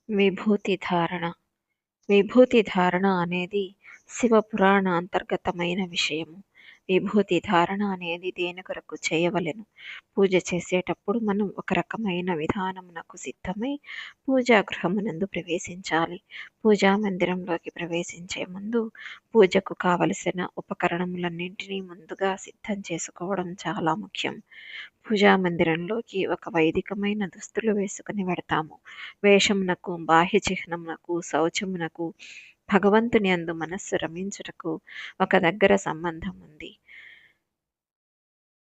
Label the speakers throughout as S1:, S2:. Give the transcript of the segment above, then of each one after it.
S1: విభూతి ధారణ. విభూతి ధారణ అనేది శివపురాణ అంతర్గతమైన విషయము. విభూతి ధారణ అనేది దేని కొరకు చేయవలెను? పూజ చేసేటప్పుడు మనం ఒక రకమైన విధానమునకు సిద్ధమై పూజా గృహమునందు ప్రవేశించాలి. పూజా మందిరంలోకి ప్రవేశించే ముందు పూజకు కావలసిన ఉపకరణములన్నింటినీ ముందుగా సిద్ధం చేసుకోవడం చాలా ముఖ్యం. పూజా మందిరంలోకి ఒక వైదికమైన దుస్తులు వేసుకుని వెడతాము. వేషమునకు, బాహ్య చిహ్నమునకు, శౌచమునకు, భగవంతుని యందు మనస్సు రమించుటకు ఒక దగ్గర సంబంధం ఉంది.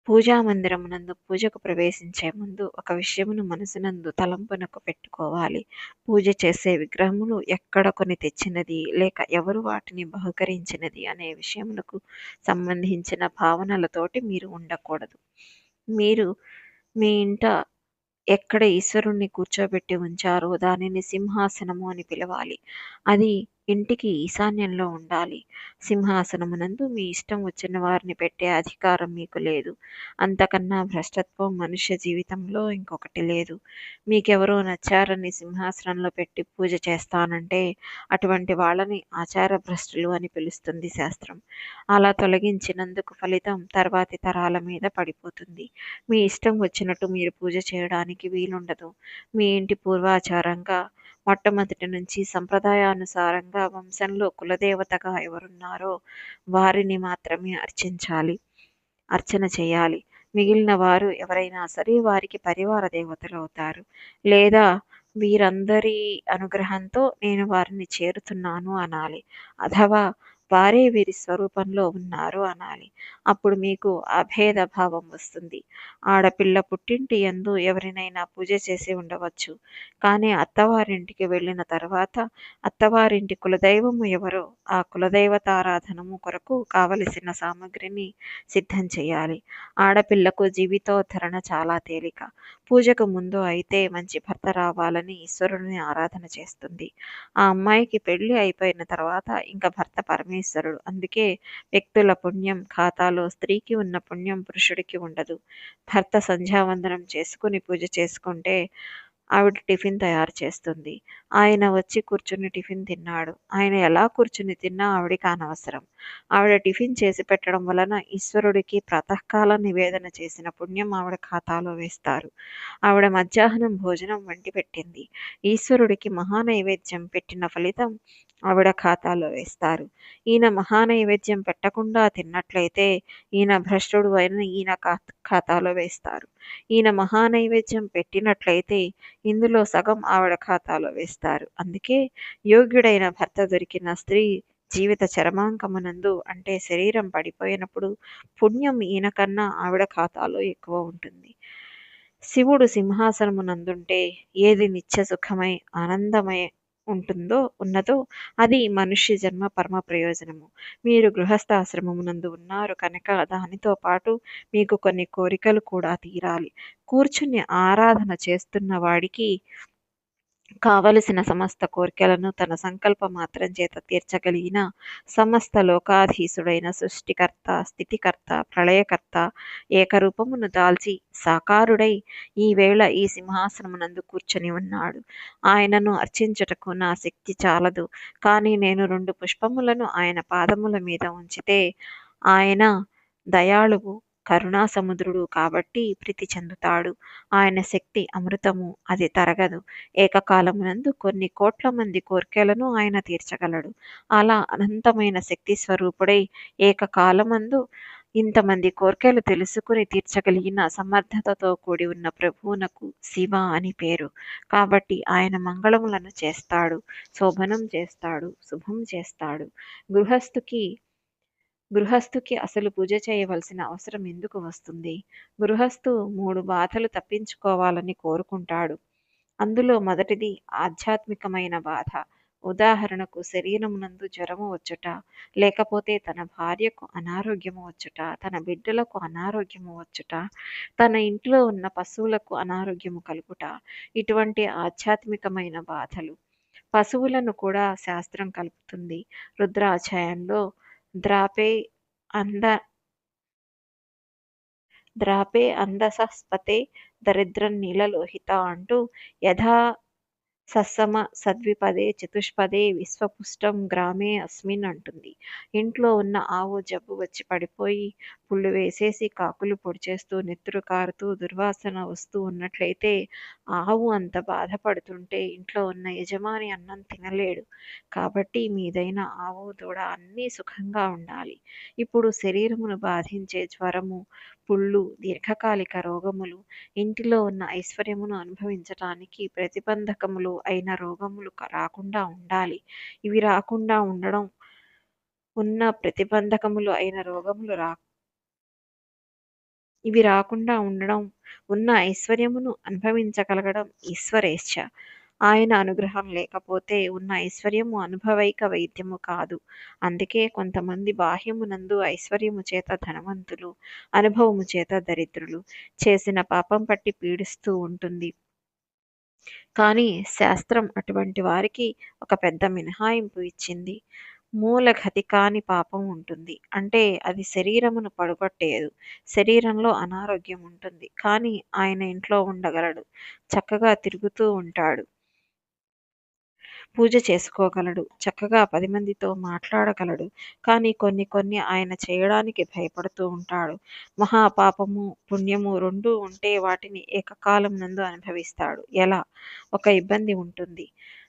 S1: పూజా మందిరమునందు పూజకు ప్రవేశించే ముందు ఒక విషయమును మనసునందు తలంపునకు పెట్టుకోవాలి. పూజ చేసే విగ్రహములు ఎక్కడ కొని తెచ్చినది, లేక ఎవరు వాటిని బహుకరించినది అనే విషయములకు సంబంధించిన భావనలతోటి మీరు ఉండకూడదు. మీరు మీ ఇంట ఎక్కడ ఈశ్వరుణ్ణి కూర్చోబెట్టి ఉంచారో దానిని సింహాసనము అని పిలవాలి. అది ఇంటికి ఈశాన్యంలో ఉండాలి. సింహాసనమునందు మీ ఇష్టం వచ్చిన వారిని పెట్టే అధికారం మీకు లేదు. అంతకన్నా భ్రష్టత్వం మనుష్య జీవితంలో ఇంకొకటి లేదు. మీకెవరో నచ్చారని సింహాసనంలో పెట్టి పూజ చేస్తానంటే అటువంటి వాళ్ళని ఆచార భ్రష్టులు అని పిలుస్తుంది శాస్త్రం. అలా తొలగించినందుకు ఫలితం తర్వాతి తరాల మీద పడిపోతుంది. మీ ఇష్టం వచ్చినట్టు మీరు పూజ చేయడానికి వీలుండదు. మీ ఇంటి పూర్వాచారంగా మొట్టమొదటి నుంచి సంప్రదాయానుసారంగా వంశంలో కులదేవతగా ఎవరున్నారో వారిని మాత్రమే అర్చన చేయాలి. మిగిలిన వారు ఎవరైనా సరే వారికి పరివార దేవతలు అవుతారు. లేదా వీరందరి అనుగ్రహంతో నేను వారిని చేరుతున్నాను అనాలి. అథవా వారే వీరి స్వరూపంలో ఉన్నారు అనాలి. అప్పుడు మీకు అభేద భావం వస్తుంది. ఆడపిల్ల పుట్టింటి యందు ఎవరినైనా పూజ చేసి ఉండవచ్చు. కానీ అత్తవారింటికి వెళ్ళిన తర్వాత అత్తవారింటి కులదైవము ఎవరో ఆ కులదైవతారాధనము కొరకు కావలసిన సామగ్రిని సిద్ధం చేయాలి. ఆడపిల్లకు జీవితోద్ధరణ చాలా తేలిక. పూజకు ముందు అయితే మంచి భర్త రావాలని ఈశ్వరుని ఆరాధన చేస్తుంది. ఆ అమ్మాయికి పెళ్లి అయిపోయిన తర్వాత ఇంకా భర్త పరమేశ్వరుడు. అందుకే వ్యక్తుల పుణ్యం ఖాతాలో స్త్రీకి ఉన్న పుణ్యం పురుషుడికి ఉండదు. భర్త సంధ్యావందనం చేసుకుని పూజ చేసుకుంటే ఆవిడ టిఫిన్ తయారు చేస్తుంది. ఆయన వచ్చి కూర్చుని టిఫిన్ తిన్నాడు. ఆయన ఎలా కూర్చుని తిన్నా ఆవిడికి అనవసరం. ఆవిడ టిఫిన్ చేసి పెట్టడం వలన ఈశ్వరుడికి ప్రాతకాల నివేదన చేసిన పుణ్యం ఆవిడ ఖాతాలో వేస్తారు. ఆవిడ మధ్యాహ్నం భోజనం వండి పెట్టింది. ఈశ్వరుడికి మహానైవేద్యం పెట్టిన ఫలితం ఆవిడ ఖాతాలో వేస్తారు. ఈయన మహానైవేద్యం పెట్టకుండా తిన్నట్లయితే ఈయన భ్రష్టుడు అయిన ఈయన ఖాతాలో వేస్తారు. ఈయన మహానైవేద్యం పెట్టినట్లయితే ఇందులో సగం ఆవిడ ఖాతాలో వేస్తారు. అందుకే యోగ్యుడైన భర్త దొరికిన స్త్రీ జీవిత చరమాంకమునందు అంటే శరీరం పడిపోయినప్పుడు పుణ్యం ఈయన కన్నా ఆవిడ ఖాతాలో ఎక్కువ ఉంటుంది. శివుడు సింహాసనమునందుంటే ఏది నిత్య సుఖమై ఆనందమై ఉన్నదో అది మనుష్య జన్మ పరమ ప్రయోజనము. మీరు గృహస్థాశ్రమమునందు ఉన్నారు కనుక దానితో పాటు మీకు కొన్ని కోరికలు కూడా తీరాలి. కూర్చుని ఆరాధన చేస్తున్న వాడికి కావలసిన సమస్త కోర్కెలను తన సంకల్ప మాత్రం చేత తీర్చగలిగిన సమస్త లోకాధీశుడైన సృష్టికర్త, స్థితికర్త, ప్రళయకర్త ఏకరూపమును దాల్చి సాకారుడై ఈవేళ ఈ సింహాసనమునందు కూర్చొని ఉన్నాడు. ఆయనను అర్చించుటకు నా శక్తి చాలదు. కానీ నేను 2 పుష్పములను ఆయన పాదముల మీద ఉంచితే ఆయన దయాళువు, కరుణా సముద్రుడు కాబట్టి ప్రీతి చెందుతాడు. ఆయన శక్తి అమృతము, అది తరగదు. ఏకకాలమునందు కొన్ని కోట్ల మంది కోర్కెలను ఆయన తీర్చగలడు. అలా అనంతమైన శక్తి స్వరూపుడై ఏకకాలమందు ఇంతమంది కోర్కెలు తెలుసుకుని తీర్చగలిగిన సమర్థతతో కూడి ఉన్న ప్రభువునకు శివ అని పేరు. కాబట్టి ఆయన మంగళములను చేస్తాడు, శోభనం చేస్తాడు, శుభం చేస్తాడు. గృహస్థుకి అసలు పూజ చేయవలసిన అవసరం ఎందుకు వస్తుంది? గృహస్థు 3 బాధలు తప్పించుకోవాలని కోరుకుంటాడు. అందులో మొదటిది ఆధ్యాత్మికమైన బాధ. ఉదాహరణకు శరీరమునందు జ్వరము వచ్చుట, లేకపోతే తన భార్యకు అనారోగ్యము వచ్చుట, తన బిడ్డలకు అనారోగ్యము వచ్చుట, తన ఇంట్లో ఉన్న పశువులకు అనారోగ్యము కలుగుట. ఇటువంటి ఆధ్యాత్మికమైన బాధలు. పశువులను కూడా శాస్త్రం కలుపుతుంది. రుద్రాధ్యాయంలో ద్రాపే అంద ద్రాపే అందసస్పతే దరిద్రం నీలలోహిత అంటూ యథా సత్సమ సద్విపదే చతుష్పదే విశ్వపుష్టం గ్రామే అస్మిన్ అంటుంది. ఇంట్లో ఉన్న ఆవు జబ్బు వచ్చి పడిపోయి పుళ్ళు వేసేసి కాకులు పొడిచేస్తూ నెత్తురు కారుతూ దుర్వాసన వస్తూ ఉన్నట్లయితే ఆవు అంత బాధపడుతుంటే ఇంట్లో ఉన్న యజమాని అన్నం తినలేడు. కాబట్టి మీదైన ఆవు దూడ అన్నీ సుఖంగా ఉండాలి. ఇప్పుడు శరీరమును బాధించే జ్వరము, పుళ్ళు, దీర్ఘకాలిక రోగములు, ఇంటిలో ఉన్న ఐశ్వర్యమును అనుభవించటానికి ప్రతిబంధకములు అయిన రోగములు రాకుండా ఉండాలి. ఇవి రాకుండా ఉండడం ఉన్న ప్రతిబంధకములు అయిన రోగములు ఇవి రాకుండా ఉండడం ఉన్న ఐశ్వర్యమును అనుభవించగలగడం ఈశ్వరేచ్ఛ. ఆయన అనుగ్రహం లేకపోతే ఉన్న ఐశ్వర్యము అనుభవైక వైద్యము కాదు. అందుకే కొంతమంది బాహ్యమునందు ఐశ్వర్యము చేత ధనవంతులు, అనుభవము చేత దరిద్రులు. చేసిన పాపం పట్టి పీడిస్తూ ఉంటుంది. కానీ శాస్త్రం అటువంటి వారికి ఒక పెద్ద మినహాయింపు ఇచ్చింది. మూలఘతి కాని పాపం ఉంటుంది. అంటే అది శరీరమును పడగొట్టేయదు. శరీరంలో అనారోగ్యం ఉంటుంది. కానీ ఆయన ఇంట్లో ఉండగలడు. చక్కగా తిరుగుతూ ఉంటాడు. పూజ చేసుకోగలడు. చక్కగా 10 మందితో మాట్లాడగలడు. కానీ కొన్ని ఆయన చేయడానికి భయపడుతూ ఉంటాడు. మహాపాపము, పుణ్యము రెండూ ఉంటే వాటిని ఏకకాలం నందు అనుభవిస్తాడు. ఎలా? ఒక ఇబ్బంది ఉంటుంది.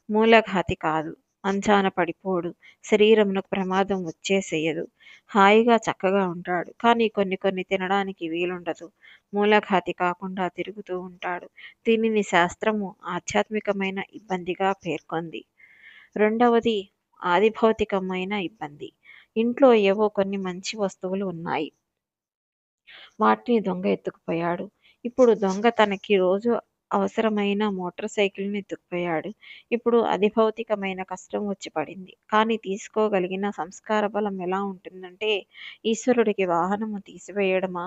S1: మూలఘాతి కాదు. మంచాన పడిపోడు. శరీరమునకు ప్రమాదం వచ్చేసేయదు. హాయిగా చక్కగా ఉంటాడు. కానీ కొన్ని తినడానికి వీలుండదు. మూలఘాతి కాకుండా తిరుగుతూ ఉంటాడు. దీనిని శాస్త్రము ఆధ్యాత్మికమైన ఇబ్బందిగా పేర్కొంది. రెండవది ఆదిభౌతికమైన ఇబ్బంది. ఇంట్లో ఏవో కొన్ని మంచి వస్తువులు ఉన్నాయి. వాటిని దొంగ ఎత్తుకుపోయాడు. ఇప్పుడు దొంగ తనకి రోజు అవసరమైన మోటార్ సైకిల్‌ని ఎత్తుకుపోయాడు. ఇప్పుడు అధిభౌతికమైన కష్టం వచ్చి పడింది. కానీ తీసుకోగలిగిన సంస్కార బలం ఎలా ఉంటుందంటే, ఈశ్వరుడికి వాహనము తీసివేయడమా,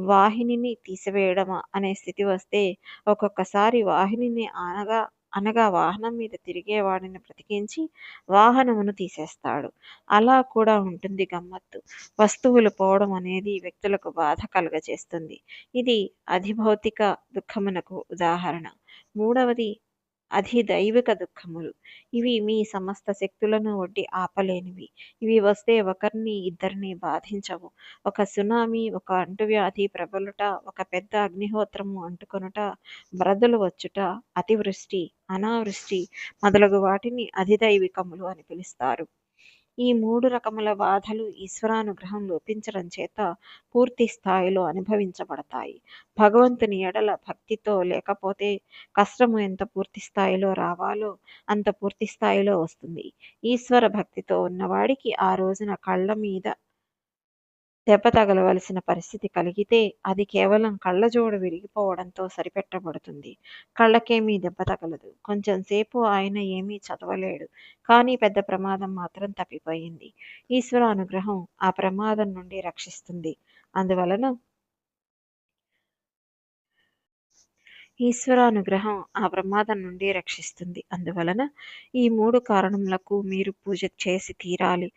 S1: వాహినిని తీసివేయడమా అనే స్థితి వస్తే ఒక్కొక్కసారి వాహినిని అనగా వాహనం మీద తిరిగేవాడిని బ్రతికించి వాహనమును తీసేస్తాడు. అలా కూడా ఉంటుంది గమ్మత్తు. వస్తువులు పోవడం అనేది వ్యక్తులకు బాధ కలుగజేస్తుంది. ఇది అధిభౌతిక దుఃఖమునకు ఉదాహరణ. మూడవది అధిదైవిక దుఃఖములు. ఇవి మీ సమస్త శక్తులను ఒడ్డి ఆపలేనివి. ఇవి వస్తే ఒకరిని ఇద్దరిని బాధించవు. ఒక సునామీ, ఒక అంటువ్యాధి ప్రబలుట, ఒక పెద్ద అగ్నిహోత్రము అంటుకొనుట, వరదలు వచ్చుట, అతివృష్టి, అనావృష్టి మొదలగు వాటిని అధిదైవికములు అని పిలుస్తారు. ఈ 3 రకముల బాధలు ఈశ్వరానుగ్రహం లోపించడం చేత పూర్తి స్థాయిలో అనుభవించబడతాయి. భగవంతుని ఎడల భక్తితో లేకపోతే కష్టము ఎంత పూర్తి స్థాయిలో రావాలో అంత పూర్తి స్థాయిలో వస్తుంది. ఈశ్వర భక్తితో ఉన్నవాడికి ఆ రోజున కళ్ళ మీద దెబ్బ తగలవలసిన పరిస్థితి కలిగితే అది కేవలం కళ్ళజోడు విరిగిపోవడంతో సరిపెట్టబడుతుంది. కళ్ళకేమీ దెబ్బ తగలదు. కొంచెం సేపు ఆయన ఏమీ చదవలేడు. కానీ పెద్ద ప్రమాదం మాత్రం తప్పిపోయింది. ఈశ్వర అనుగ్రహం ఆ ప్రమాదం నుండి రక్షిస్తుంది. అందువలన ఈశ్వరానుగ్రహం ఆ ప్రమాదం నుండి రక్షిస్తుంది. అందువలన ఈ 3 కారణములకు మీరు పూజ చేసి తీరాలి.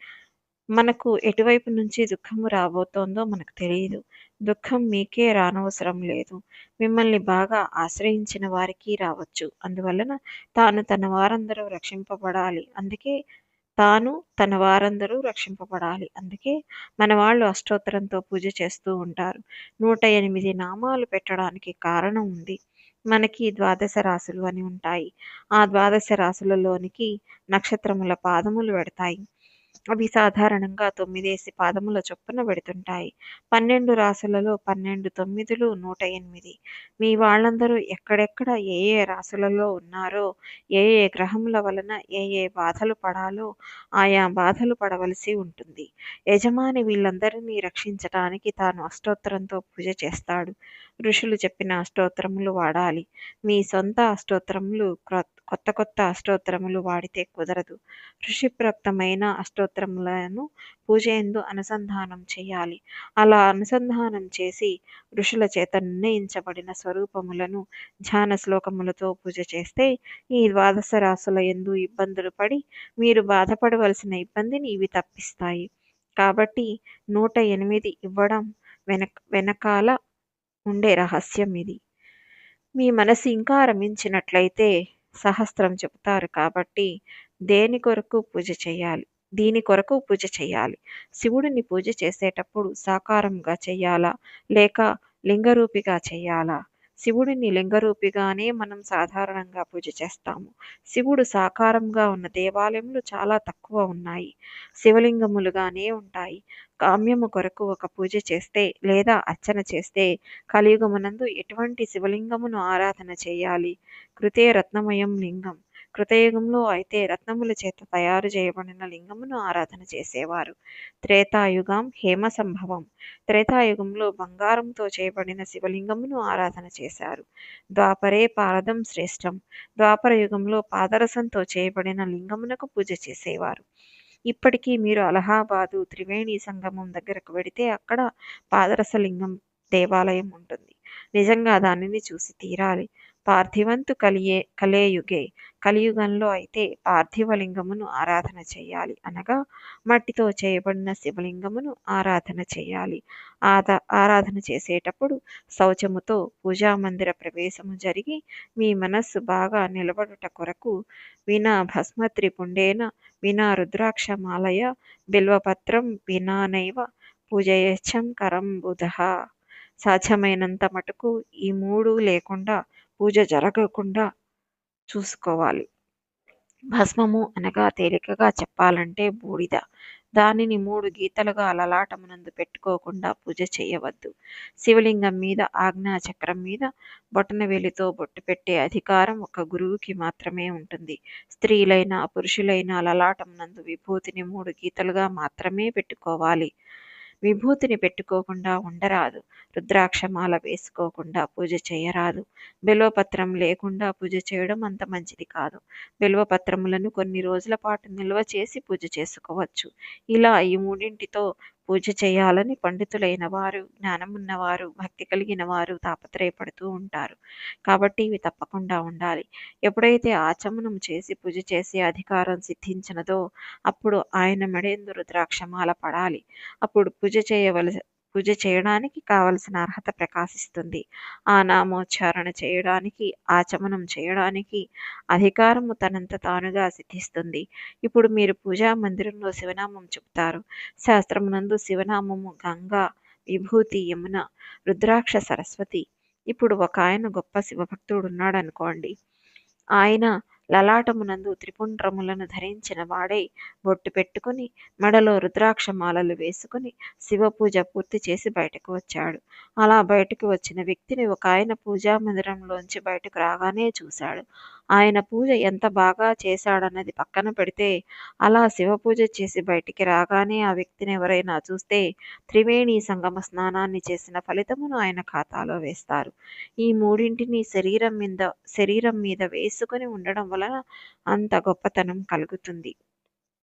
S1: మనకు ఎటువైపు నుంచి దుఃఖము రాబోతోందో మనకు తెలియదు. దుఃఖం మీకే రానవసరం లేదు. మిమ్మల్ని బాగా ఆశ్రయించిన వారికి రావచ్చు. అందువలన తన వారందరూ రక్షింపబడాలి. అందుకే మన వాళ్ళు అష్టోత్తరంతో పూజ చేస్తూ ఉంటారు. 108 నామాలు పెట్టడానికి కారణం ఉంది. మనకి 12 రాశులు అని ఉంటాయి. ఆ 12 రాశులలోనికి నక్షత్రముల పాదములు వెడతాయి. అవి సాధారణంగా 9 పాదముల చొప్పున వెడుతుంటాయి. 12 రాశులలో 12 తొమ్మిదులు 108. మీ వాళ్ళందరూ ఎక్కడెక్కడ ఏ రాశులలో ఉన్నారో, ఏ గ్రహముల వలన ఏ బాధలు పడాలో ఆయా బాధలు పడవలసి ఉంటుంది. యజమాని వీళ్ళందరినీ రక్షించటానికి తాను అష్టోత్తరంతో పూజ చేస్తాడు. ఋషులు చెప్పిన అష్టోత్తరములు వాడాలి. మీ సొంత అష్టోత్తరములు కొత్త అష్టోత్తరములు వాడితే కుదరదు. ఋషిప్రోక్తమైన అష్టోత్తరములను పూజయందు అనుసంధానం చేయాలి. అలా అనుసంధానం చేసి ఋషుల చేత నిర్ణయించబడిన స్వరూపములను ధ్యాన శ్లోకములతో పూజ చేస్తే ఈ 12 రాశుల యందు ఇబ్బందులు పడి మీరు బాధపడవలసిన ఇబ్బందిని ఇవి తప్పిస్తాయి. కాబట్టి 108 ఇవ్వడం వెనకాల ఉండే రహస్యం ఇది. మీ మనసు ఇంకా రమించినట్లయితే సహస్రం చెబుతారు కాబట్టి దేని కొరకు పూజ చేయాలి? దీని కొరకు పూజ చేయాలి. శివుడిని పూజ చేసేటప్పుడు సాకారంగా చెయ్యాలా? లేక లింగరూపిగా చెయ్యాలా? శివుడిని లింగరూపిగానే మనం సాధారణంగా పూజ చేస్తాము. శివుడు సాకారంగా ఉన్న దేవాలయములు చాలా తక్కువ ఉన్నాయి. శివలింగములుగానే ఉంటాయి. కామ్యము కొరకు ఒక పూజ చేస్తే లేదా అర్చన చేస్తే కలియుగమునందు ఎటువంటి శివలింగమును ఆరాధన చేయాలి? కృతే రత్నమయం లింగం. కృతయుగంలో అయితే రత్నముల చేత తయారు చేయబడిన లింగమును ఆరాధన చేసేవారు. త్రేతాయుగం హేమ సంభవం. త్రేతాయుగంలో బంగారంతో చేయబడిన శివలింగమును ఆరాధన చేశారు. ద్వాపరే పారదం శ్రేష్టం. ద్వాపర యుగంలో పాదరసంతో చేయబడిన లింగమునకు పూజ చేసేవారు. ఇప్పటికీ మీరు అలహాబాదు త్రివేణి సంగమం దగ్గరకు వెడితే అక్కడ పాదరసలింగం దేవాలయం ఉంటుంది. నిజంగా దానిని చూసి తీరాలి. పార్థివంతు కలేయుగే. కలియుగంలో అయితే పార్థివలింగమును ఆరాధన చేయాలి. అనగా మట్టితో చేయబడిన శివలింగమును ఆరాధన చేయాలి. ఆరాధన చేసేటప్పుడు శౌచముతో పూజామందిర ప్రవేశము జరిగి మీ మనస్సు బాగా నిలబడుట కొరకు వినా భస్మత్రిపుండేన వినా రుద్రాక్షమాలయ బిల్వపత్రం వినానైవ పూజయేచ్చం కరంబుధః. సాధ్యమైనంత మటుకు ఈ 3 లేకుండా పూజ జరగకుండా చూసుకోవాలి. భస్మము అనగా తేలికగా చెప్పాలంటే బూడిద. దానిని 3 గీతలుగా లలాటమునందు పెట్టుకోకుండా పూజ చేయవద్దు. శివలింగం మీద ఆజ్ఞా చక్రం మీద బొటనవేలితో బొట్టు పెట్టే అధికారం ఒక గురువుకి మాత్రమే ఉంటుంది. స్త్రీలైనా పురుషులైనా లలాటమునందు విభూతిని 3 గీతలుగా మాత్రమే పెట్టుకోవాలి. విభూతిని పెట్టుకోకుండా ఉండరాదు. రుద్రాక్షమాల వేసుకోకుండా పూజ చేయరాదు. బిల్వపత్రం లేకుండా పూజ చేయడం అంత మంచిది కాదు. బిల్వపత్రములను కొన్ని రోజుల పాటు నిల్వ చేసి పూజ చేసుకోవచ్చు. ఇలా ఈ 3టితో పూజ చేయాలని పండితులైన వారు, జ్ఞానమున్నవారు, భక్తి కలిగిన వారు తాపత్రయపడుతూ ఉంటారు. కాబట్టి ఇవి తప్పకుండా ఉండాలి. ఎప్పుడైతే ఆచమనం చేసి పూజ చేసే అధికారం సిద్ధించినదో అప్పుడు ఆయన మెడయందు రుద్రాక్షమాల పడాలి. అప్పుడు పూజ చేయడానికి కావలసిన అర్హత ప్రకాశిస్తుంది. ఆ నామోచ్చారణ చేయడానికి, ఆచమనం చేయడానికి అధికారము తనంత తానుగా సిద్ధిస్తుంది. ఇప్పుడు మీరు పూజా మందిరంలో శివనామం చెబుతారు. శాస్త్రమునందు శివనామము గంగా, విభూతి యమున, రుద్రాక్ష సరస్వతి. ఇప్పుడు ఒక ఆయన గొప్ప శివభక్తుడు ఉన్నాడనుకోండి. ఆయన లలాటమునందు త్రిపుండ్రములను ధరించిన వాడై బొట్టు పెట్టుకుని మెడలో రుద్రాక్షమాలలు వేసుకుని శివపూజ పూర్తి చేసి బయటకు వచ్చాడు. అలా బయటకు వచ్చిన వ్యక్తిని ఒక ఆయన పూజా మందిరంలోంచి బయటకు రాగానే చూశాడు. ఆయన పూజ ఎంత బాగా చేశాడన్నది పక్కన పెడితే అలా శివపూజ చేసి బయటికి రాగానే ఆ వ్యక్తిని ఎవరైనా చూస్తే త్రివేణి సంగమ స్నానాన్ని చేసిన ఫలితమును ఆయన ఖాతాలో వేస్తారు. ఈ 3ంటిని శరీరం మీద వేసుకుని ఉండడం వలన అంత గొప్పతనం కలుగుతుంది.